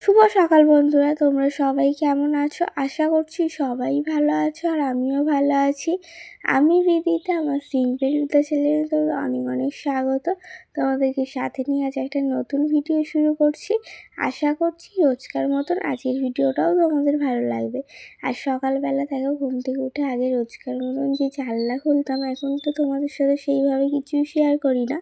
শুভ সকাল বন্ধুরা, তোমরা সবাই কেমন আছো? আশা করছি সবাই ভালো আছো আর আমিও ভালো আছি। আমি রিদিতা, আমার সিম্পল রিতা চ্যানেলে তো অনেক অনেক স্বাগত। তোমাদেরকে সাথে নিয়ে আজ একটা নতুন ভিডিও শুরু করছি। আশা করছি রোজকার মতন আজকের ভিডিওটাও তোমাদের ভালো লাগবে। আর সকালবেলা দেখো ঘুম থেকে উঠে আগে রোজকার মতন যে জানলা খুলতাম, এখন তো তোমাদের সাথে সেইভাবে কিছুই শেয়ার করি না।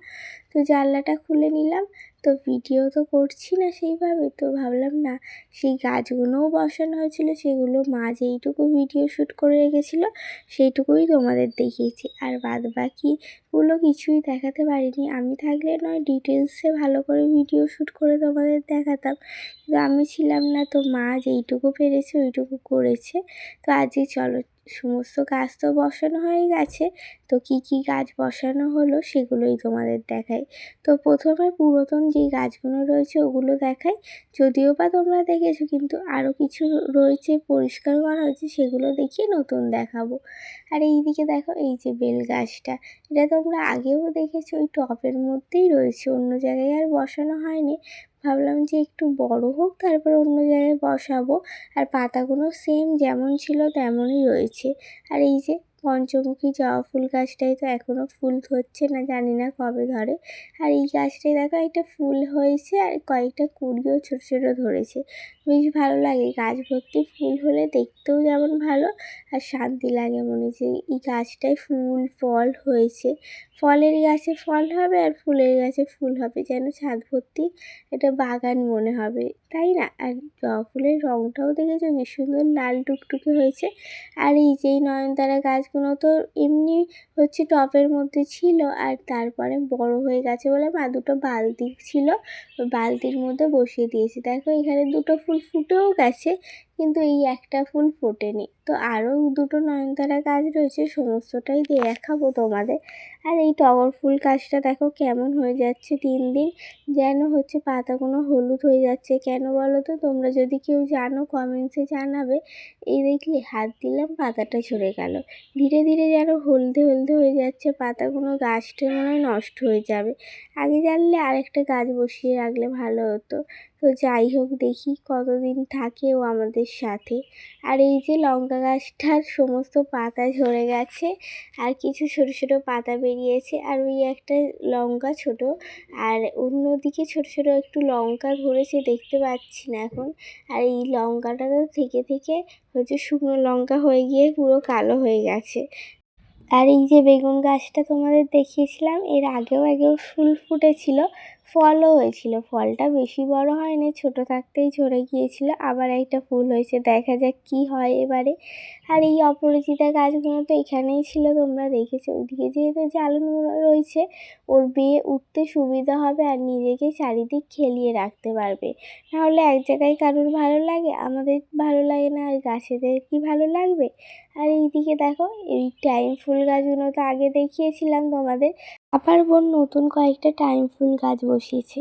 তো জানলাটা খুলে নিলাম। তো ভিডিও তো করছি না সেইভাবে, তো ভাবলাম না, সেই গাছগুলোও বসানো হয়েছিল, সেগুলো মা যেইটুকু ভিডিও শ্যুট করে রেখেছিলো সেইটুকুই তোমাদের দেখিয়েছি। আর বাদ বাকিগুলো কিছুই দেখাতে পারিনি। আমি থাকলে নয় ডিটেলসে ভালো করে ভিডিও শ্যুট করে তোমাদের দেখাতাম, কিন্তু আমি ছিলাম না, তো মা যেইটুকু পেরেছে ওইটুকু করেছে। তো আজকে চলো, সমস্ত গাছ তো বসানো হয়ে গেছে, তো কি কি গাছ বসানো হলো সেগুলোই তোমাদের দেখাই। তো প্রথমে পুরাতন যেই গাছগুলো রয়েছে ওগুলো দেখাই, যদিও বা তোমরা দেখেছো, কিন্তু আরও কিছু রয়েছে পরিষ্কার করা হয়েছে, সেগুলো দেখিয়ে নতুন দেখাবো। আর এই দিকে দেখো, এই যে বেল গাছটা, এটা তোমরা আগেও দেখেছো, ওই টবের মধ্যেই রয়েছে, অন্য জায়গায় আর বসানো হয়নি। ভাবলাম যে একটু বড় হোক, তারপর অন্য জায়গায় বসাবো। আর পাতাগুলো সেম যেমন ছিল তেমনই রয়েছে। আর এই যে পঞ্চমুখী জবা ফুল গাছটাই তো এখনও ফুল ধরছে না, জানি না কবে ধরে। আর এই গাছটায় দেখো একটা ফুল হয়েছে আর কয়েকটা কুঁড়িও ছোটো ছোটো ধরেছে। বেশ ভালো লাগে, গাছ ভর্তি ফুল হলে দেখতেও যেমন ভালো আর শান্তি লাগে মনে, যে এই গাছটায় ফুল ফল হয়েছে। ফলের গাছে ফল হবে আর ফুলের গাছে ফুল হবে, যেন ছাদ ভর্তি এটা বাগান মনে হবে, তাই না? আর জবা ফুলের রঙটাও দেখেছো কি সুন্দর লাল টুকটুকে হয়েছে। আর এই যেই নয়নতারা গাছগুলো তো এমনি হচ্ছে টবের মধ্যে ছিল, আর তারপরে বড় হয়ে গেছে বলে মা দুটো বালতি ছিল, ওই বালতির মধ্যে বসিয়ে দিয়েছি। দেখো এখানে দুটো ফুল ফুটেও গেছে, কিন্তু এই একটা ফুল ফোটেনি। তো আরও দুটো নয়নতারা গাছ রয়েছে, সমস্তটাই দেখাবো তোমাদের। আর এই টগর ফুল গাছটা দেখো কেমন হয়ে যাচ্ছে দিন দিন, যেন হচ্ছে পাতাগুলো হলুদ হয়ে যাচ্ছে। কেন বলো তো? তোমরা যদি কেউ জানো কমেন্টসে জানাবে। এই দেখলে হাত দিলাম পাতাটা ঝরে গেল, ধীরে ধীরে যেন হলদে হলদে হয়ে যাচ্ছে পাতাগুলো, গাছটা মনে হয় নষ্ট হয়ে যাবে। আগে জানলে আরেকটা গাছ বসিয়ে রাখলে ভালো হতো। তো যাই হোক, দেখি কতদিন থাকে ও আমাদের সাথে। আর এই যে লঙ্কা গাছটার সমস্ত পাতা ঝরে গেছে, আর কিছু ছোট ছোট পাতা বেরিয়েছে, আর ওই একটা লঙ্কা ছোট, আর অন্যদিকে ছোট ছোট একটু লঙ্কা ধরেছে, দেখতে পাচ্ছি না এখন। আর এই লঙ্কাটা তো থেকে থেকে হচ্ছে শুকনো লঙ্কা হয়ে গিয়ে পুরো কালো হয়ে গেছে। আর এই যে বেগুন গাছটা তোমাদের দেখিয়েছিলাম, এর আগেও ফুল ফুটেছিল, ফলও হয়েছিল। ফলটা বেশি বড় হয়নি, ছোট থাকতেই ঝরে গিয়েছিল, আবার একটা ফুল হয়েছে, দেখা যাক কি হয় এবারে। আর এই অপরাজিতা গাছগুলো তো এখানেই ছিল, তোমরা দেখেছো। ওইদিকে যেহেতু জ্বালানো রয়েছে, ওর বেয়ে উঠতে সুবিধা হবে আর নিজেকে চারিদিক খেলিয়ে রাখতে পারবে। নাহলে এক জায়গায় কারোর ভালো লাগে, আমাদের ভালো লাগে না, আর গাছেদের কি ভালো লাগবে? আর এইদিকে দেখো, এই টাইম ফুল গাছগুলো তো আগে দেখিয়েছিলাম তোমাদের, আবার বোন নতুন কয়েকটা টাইম ফুল গাছ বসিয়েছে।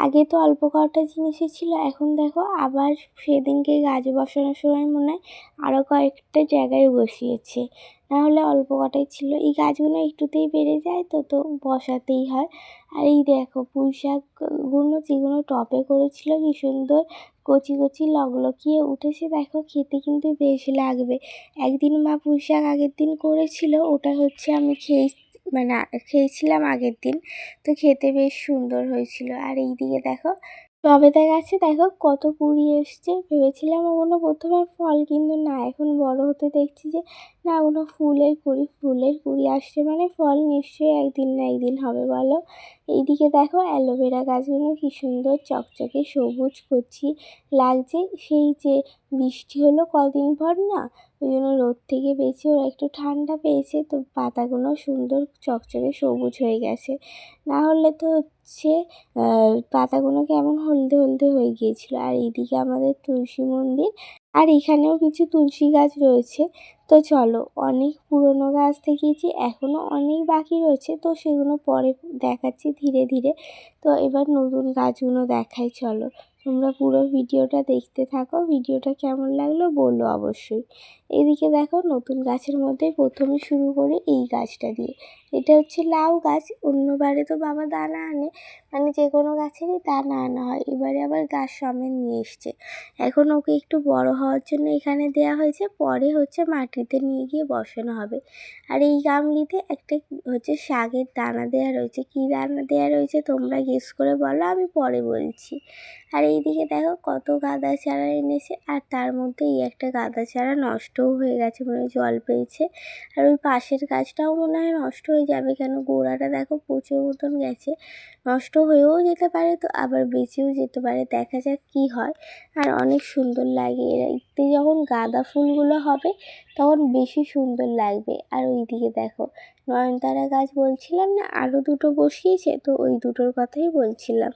আগে তো অল্প কটা জিনিসই ছিল, এখন দেখো আবার সেদিনকে গাছ বসানোর সময় মনে হয় আরও কয়েকটা জায়গায় বসিয়েছে, নাহলে অল্প কটাই ছিল। এই গাছগুলো একটুতেই বেড়ে যায়, তো তো বসাতেই হয়। আর এই দেখো পুঁই শাকগুলো যেগুলো টবে করেছিল, কি সুন্দর কচি কচি লকলকিয়ে উঠেছে, দেখো খেতে কিন্তু বেশ লাগবে। একদিন মা পুঁই শাক আগের দিন করেছিল, ওটা হচ্ছে আমি মানে খেয়েছিলাম আগের দিন, তো খেতে বেশ সুন্দর হয়েছিল। আর এইদিকে দেখো টবেতে গাছে দেখো কত কুঁড়ি এসছে, ভেবেছিলাম ওগুলো প্রথমে ফল, কিন্তু না, এখন বড় হতে দেখছি যে না, ওগুলো ফুলের কুঁড়ি আসছে, মানে ফল নিশ্চয়ই একদিন না একদিন হবে বলো। এইদিকে দেখো অ্যালোভেরা গাছগুলো কি সুন্দর চকচকে সবুজ কচি লাগছে, সেই যে বৃষ্টি হলো কদিন পর না, ওই জন্য রোদ থেকে বেঁচে ওরা একটু ঠান্ডা পেয়েছে, তো পাতাগুলো সুন্দর চকচকে সবুজ হয়ে গেছে। না হলে তো হচ্ছে পাতাগুলো কেমন হলদে হলদে হয়ে গিয়েছিল। আর এইদিকে আমাদের তুলসী মন্দির, আর এখানেও কিছু তুলসী গাছ রয়েছে। তো চলো, অনেক পুরনো গাছ দেখিয়েছি, এখনও অনেক বাকি রয়েছে, তো সেগুলো পরে দেখাচ্ছি ধীরে ধীরে। তো এবার নতুন গাছগুলো দেখাই, চলো তোমরা পুরো ভিডিওটা দেখতে থাকো। ভিডিওটা কেমন লাগলো বলো অবশ্যই। এদিকে দেখো নতুন গাছের মধ্যে প্রথমে শুরু করি এই গাছটা দিয়ে। এটা হচ্ছে লাউ গাছ, অন্যবারে তো বাবা দানা আনে, মানে যে কোনো গাছেরই দানা আনা হয়। এবারে আবার গাছ সমেত নিয়ে এসছে। এখন ওকে একটু বড় হওয়ার জন্য এখানে দেওয়া হয়েছে, পরে হচ্ছে মাটিতে নিয়ে গিয়ে বসানো হবে। আর এই গামলিতে একটা হচ্ছে শাকের দানা দেওয়া রয়েছে। কী দানা দেওয়া রয়েছে তোমরা গেস করে বলো, আমি পরে বলছি। আর এইদিকে দেখো কত গাঁদা চারা এনেছে, আর তার মধ্যে এই একটা গাঁদা চারা নষ্টও হয়ে গেছে, মনে হয় জল পেয়েছে। আর ওই পাশের গাছটাও মনে হয় নষ্ট হয়ে যাবে, কেন গোড়াটা দেখো পচে মতন গেছে। নষ্ট হয়েও যেতে পারে, তো আবার বেঁচেও যেতে পারে, দেখা যাক কী হয়। আর অনেক সুন্দর লাগে এতে যখন গাঁদা ফুলগুলো হবে তখন বেশি সুন্দর লাগবে। আর ওইদিকে দেখো নয়নতারা গাছ বলছিলাম না আরও দুটো বসিয়েছে, তো ওই দুটোর কথাই বলছিলাম।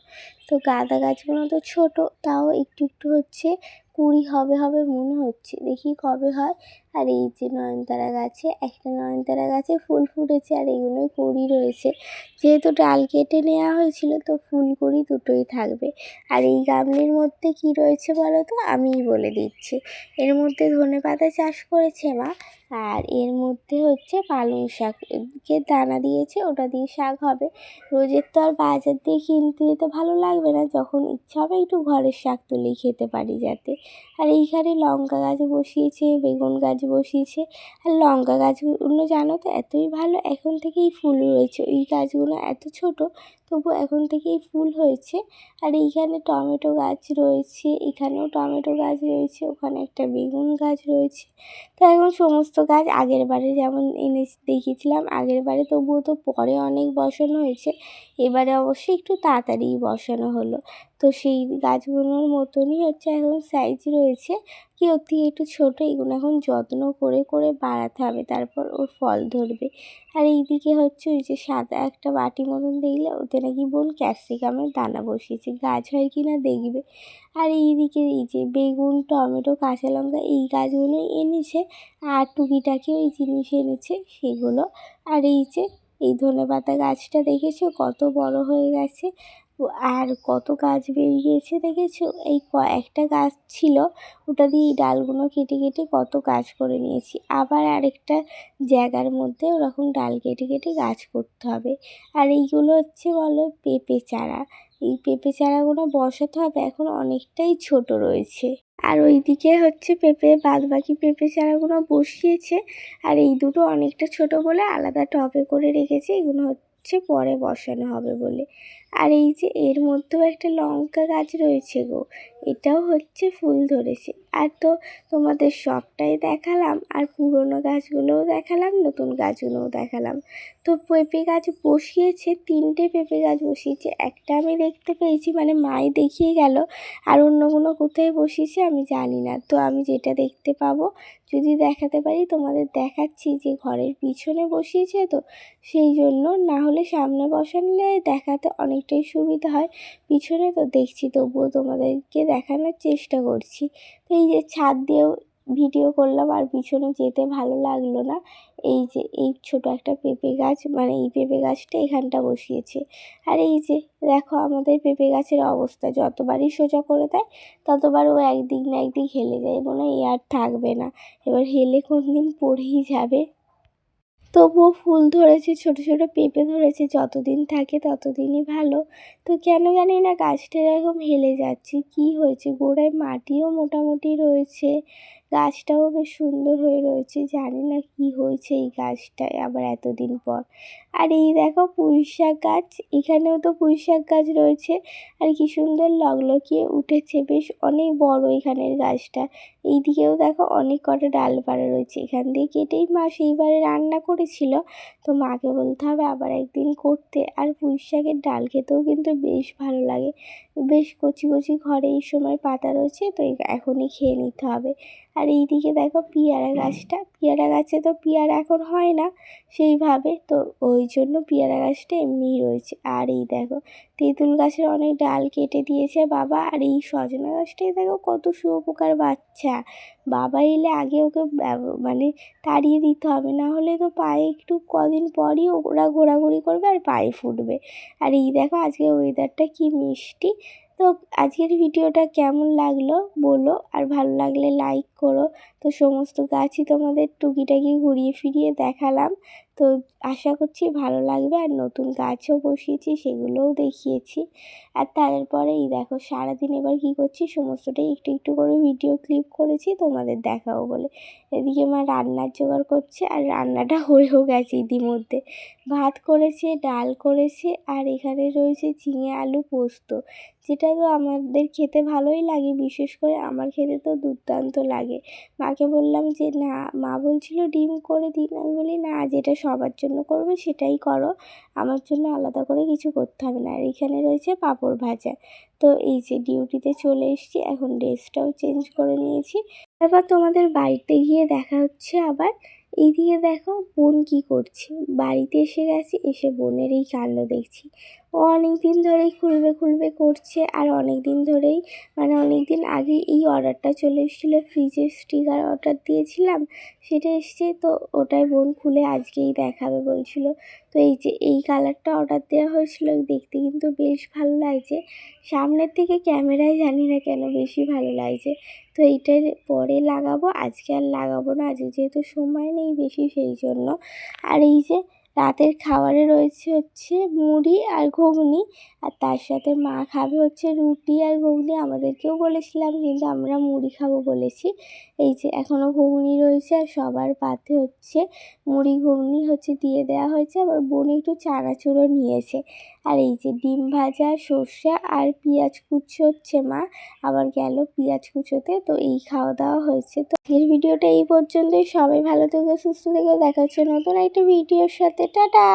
তো গাঁদা গাছগুলো তো ছোট, তাও একটু একটু হচ্ছে কুঁড়ি হবে হবে মনে হচ্ছে, দেখি কবে হয়। আর এই যে নয়নতারা গাছে, একটা নয়নতারা গাছে ফুল ফুটেছে আর এগুলোই কুঁড়ি রয়েছে। যেহেতু ডাল কেটে নেওয়া হয়েছিল, তো ফুল কুঁড়ি দুটোই থাকবে। আর এই গামলির মধ্যে কি রয়েছে বলো তো, আমিই বলে দিচ্ছি। এর মধ্যে ধনেপাতা চাষ করেছে মা, আর এর মধ্যে হচ্ছে পালং শাকের দানা দিয়েছে, ওটা দিয়ে শাক হবে। রোজের তো আর বাজার দিয়ে কিনতে যেতে ভালো লাগবে না, যখন ইচ্ছা হবে একটু ঘরের শাক তুলেই খেতে পারি যাতে। আর এইখানে লঙ্কা গাছ বসিয়েছে, বেগুন গাছ বসিয়েছে। আর লঙ্কা গাছগুলো জানো তো এতই ভালো, এখন থেকেই ফুল রয়েছে। ওই গাছগুলো এত ছোট, তবু এখন থেকেই ফুল হয়েছে। আর এইখানে টমেটো গাছ রয়েছে, এখানেও টমেটো গাছ রয়েছে, ওখানে একটা বেগুন গাছ রয়েছে। তো এখন সমস্ত গাছ আগের বারে যেমন এনে দেখিয়েছিলাম আগের বারে, তবুও তো পরে অনেক বসানো হয়েছে, এবারে অবশ্যই একটু তাড়াতাড়িই বসানো হলো। তো সেই গাছগুলোর মতনই হচ্ছে এখন সাইজ রয়েছে, কি ওর থেকে একটু ছোটো। এগুলো এখন যত্ন করে করে বাড়াতে হবে, তারপর ওর ফল ধরবে। আর এইদিকে হচ্ছে ওই যে সাদা একটা বাটি মতন দেখলে, ওতে নাকি বোন ক্যাপসিকামের দানা বসিয়েছে, গাছ হয় কি না দেখবে। আর এইদিকে এই যে বেগুন, টমেটো, কাঁচা লঙ্কা এই গাছগুলোই এনেছে, আর টুকিটাকি ওই জিনিস এনেছে সেগুলো। আর এই যে এই ধনেপাতা গাছটা দেখেছো কত বড় হয়ে গেছে, আর কত গাছ বেরিয়েছে দেখেছো। এই কয়েকটা গাছ ছিল, ওটা দিয়ে এই ডালগুলো কেটে কেটে কত গাছ করে নিয়েছি। আবার আরেকটা জায়গার মধ্যে ওরকম ডাল কেটে কেটে গাছ করতে হবে। আর এইগুলো হচ্ছে বলো পেঁপে চারা, এই পেঁপে চারাগুলো বসাতে হবে, এখন অনেকটাই ছোট রয়েছে। আর ওইদিকে হচ্ছে বাদবাকি পেঁপে চারাগুলো বসিয়েছে, আর এই দুটো অনেকটা ছোট বলে আলাদা টবে করে রেখেছে, এগুলো হচ্ছে পরে বসানো হবে বলে। আর এই যে এর মধ্যেও একটা লঙ্কা গাছ রয়েছে গো, এটাও হচ্ছে ফুল ধরেছে। আর তো তোমাদের সবটাই দেখালাম, আর পুরনো গাছগুলোও দেখালাম, নতুন গাছগুলোও দেখালাম। তো পেঁপে গাছ বসিয়েছে, 3টে পেঁপে গাছ বসিয়েছে, একটা আমি দেখতে পেয়েছি, মানে মাই দেখিয়ে গেল। আর অন্যগুলো কোথায় বসিয়েছে আমি জানি না, তো আমি যেটা দেখতে পাবো যদি দেখাতে পারি তোমাদের দেখাচ্ছি। যে ঘরের পিছনে বসিয়েছে তো সেই জন্য, না হলে সামনে বসালে দেখাতে অনেকটাই সুবিধা হয়, পিছনে তো দেখছি তবুও তোমাদেরকে দেখানোর চেষ্টা করছি। তো এই যে ছাদ দিয়েও ভিডিও করলাম, আর পিছনে যেতে ভালো লাগলো না। এই যে এই ছোট একটা পেঁপে গাছ, মানে এই পেঁপে গাছটা এখানটা বসিয়েছে। আর এই যে দেখো আমাদের পেঁপে গাছের অবস্থা, যতবারই সোজা করে দেয় ততবার ও একদিক না একদিক হেলে যায়, মনে হয় আর থাকবে না, এবার হেলে কোন দিন পড়েই যাবে। তবুও ফুল ধরেছে, ছোট ছোট পেঁপে ধরেছে, যতদিন থাকে ততদিনই ভালো। তো কেন জানি না গাছটা এরকম হেলে যাচ্ছে, কি হয়েছে, গোড়ায় মাটিও মোটামুটি রয়েছে, গাছটাও বেশ সুন্দর হয়ে রয়েছে, জানি না কি হয়েছে এই গাছটায় আবার এতদিন পর। আর এই দেখো পুঁই শাক গাছ, এখানেও তো পুঁই শাক গাছ রয়েছে, আর কি সুন্দর লকলকিয়ে উঠেছে, বেশ অনেক বড় এখানের গাছটা। এইদিকেও দেখো অনেক কটা ডালপালা রয়েছে, এখান দিয়ে কেটেই মা সেইবারে রান্না করেছিল, তো মাকে বলতে হবে আবার একদিন করতে। আর পুঁই শাকের ডাল খেতেও কিন্তু বেশ ভালো লাগে, বেশ কচি কচি ঘরে এই সময় পাতা রয়েছে, তো এখনই খেয়ে নিতে হবে। আর এইদিকে দেখো পেয়ারা গাছটা, পেয়ারা গাছে তো পেয়ারা এখন হয় না সেইভাবে, তো ওই জন্য পেয়ারা গাছটা এমনিই রয়েছে। আর এই দেখো তেঁতুল গাছের অনেক ডাল কেটে দিয়েছে বাবা। আর এই সজনা গাছটাই দেখো কত শুঁয়োপোকার বাচ্চা, বাবা এলে আগে ওকে মানে তাড়িয়ে দিতে হবে, না হলে তো পায়ে একটু কদিন পরই ওরা ঘোরাঘুরি করবে আর পায়ে ফুটবে। আর এই দেখো আজকে ওয়েদারটা কি মিষ্টি। তো আজকের ভিডিওটা কেমন লাগলো বলো, আর ভালো লাগলে লাইক করো। তো সমস্ত গাছই তোমাদের টুকিটাকি ঘুরিয়ে ফিরিয়ে দেখালাম। তো আশা করছি ভালো লাগবে। আর নতুন গাছও বসিয়েছি, সেগুলোও দেখিয়েছি। আর তারপরে এই দেখো সারাদিন এবার কী করছি সমস্তটাই একটু একটু করে ভিডিও ক্লিপ করেছি তোমাদের দেখাবো বলে। এদিকে মা রান্নার জোগাড় করছে, আর রান্নাটা হয়েও গেছে ইতিমধ্যে। ভাত করেছে, ডাল করেছে, আর এখানে রয়েছে ঝিঙে আলু পোস্ত, যেটা তো আমাদের খেতে ভালোই লাগে, বিশেষ করে আমার খেতে তো দুর্দান্ত লাগে। মাকে বললাম যে না, মা বলছিল ডিম করে দিন, আমি বলি না, যেটা সবার জন্য করবে সেটাই করো, আমার জন্য আলাদা করে কিছু করতে হবে না। আর এখানে রয়েছে পাঁপড় ভাজা। তো এই যে ডিউটিতে চলে এসেছি, এখন ড্রেসটাও চেঞ্জ করে নিয়েছি। তারপর তোমাদের বাড়িতে গিয়ে দেখা হচ্ছে আবার। এইদিকে দেখো বোন কি করছে, বাড়িতে এসে গেছি, এসে বোনের এই কাণ্ড দেখছি। ও অনেক দিন ধরেই খুলবে খুলবে করছে, আর অনেক দিন ধরেই মানে অনেক দিন আগে এই অর্ডারটা চলে এসেছিলো, ফ্রিজের স্টিকার অর্ডার দিয়েছিলাম, সেটা এসছে। তো ওটাই বোন খুলে আজকেই দেখাবে বলছিল। তো এই যে এই কালারটা অর্ডার দেওয়া হয়েছিল, দেখতে কিন্তু বেশ ভালো লাগছে। সামনের থেকে ক্যামেরায় জানি না কেন বেশি ভালো লাগছে। তো এইটার পরে লাগাবো, আজকে আর লাগাবো না, আজকে যেহেতু সময় নেই বেশি সেই জন্য। আর এই যে রাতের খাবারে রয়েছে হচ্ছে মুড়ি আর ঘুগনি, আর তার সাথে মা খাবে হচ্ছে রুটি আর ঘুগনি। আমাদেরকেও বলেছিলাম, কিন্তু আমরা মুড়ি খাবো বলেছি। এই যে এখনও ঘুগনি রয়েছে, আর সবার পাতে হচ্ছে মুড়ি ঘুগনি হচ্ছে দিয়ে দেওয়া হয়েছে। আবার বোন একটু চানাচুরও নিয়েছে। আর এই যে ডিম ভাজা, সর্ষে আর পেঁয়াজ কুচো হচ্ছে মা আবার গেল পেঁয়াজ কুচোতে। তো এই খাওয়া দাওয়া হয়েছে। তো এর ভিডিওটা এই পর্যন্তই। সবাই ভালো থেকো, সুস্থ থেকো, দেখা হচ্ছে নতুন একটা ভিডিওর সাথে। টাটা।